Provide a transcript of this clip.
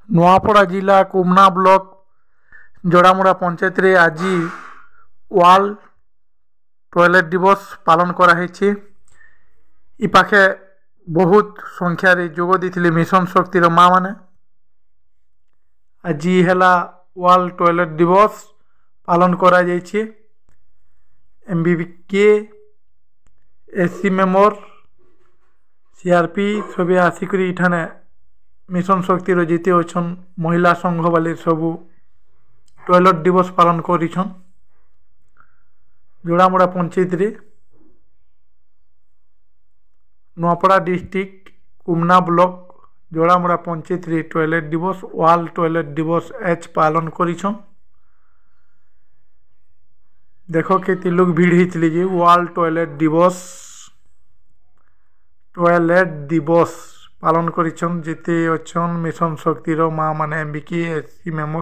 ନୂଆପଡ଼ା ଜିଲ୍ଲା କୁମନା ବ୍ଲକ ଜଡ଼ାମୁଡ଼ା ପଞ୍ଚାୟତରେ ଆଜି ୱାର୍ଲଡ ଟଏଲେଟ୍ ଦିବସ ପାଳନ କରାହେଇଛି। ଇ ପାଖେ ବହୁତ ସଂଖ୍ୟାରେ ଯୋଗ ଦେଇଥିଲେ ମିଶନ ଶକ୍ତିର ମାଆ ମାନେ। ଆଜି ହେଲା ୱାର୍ଲଡ ଟଏଲେଟ୍ ଦିବସ ପାଳନ କରାଯାଇଛି। MBBK SC ମେମ୍ବର CRP ସବେ ଆସିକରି ଏଠାନେ ମିଶନ ଶକ୍ତିର ଯେତେ ଅଛନ୍ ମହିଳା ସଂଘ ବାଲେ ସବୁ ଟଏଲେଟ୍ ଦିବସ ପାଳନ କରିଛନ୍। ଯୋଡ଼ାମୁଡ଼ା ପଞ୍ଚାୟତରେ ନୂଆପଡ଼ା ଡିଷ୍ଟ୍ରିକ୍ଟ କୁମନା ବ୍ଲକ ଯୋଡ଼ାମୁଡ଼ା ପଞ୍ଚାୟତରେ ଟଏଲେଟ୍ ଦିବସ ୱାର୍ଲଡ ଟଏଲେଟ୍ ଦିବସ ପାଳନ କରିଛନ୍। देख केते लोग भीड़ होते जे वर्ल्ड टॉयलेट दिवस पालन करिछन जेते अछन मिशन शक्तिर माँ माने MBK SC मेम्बर।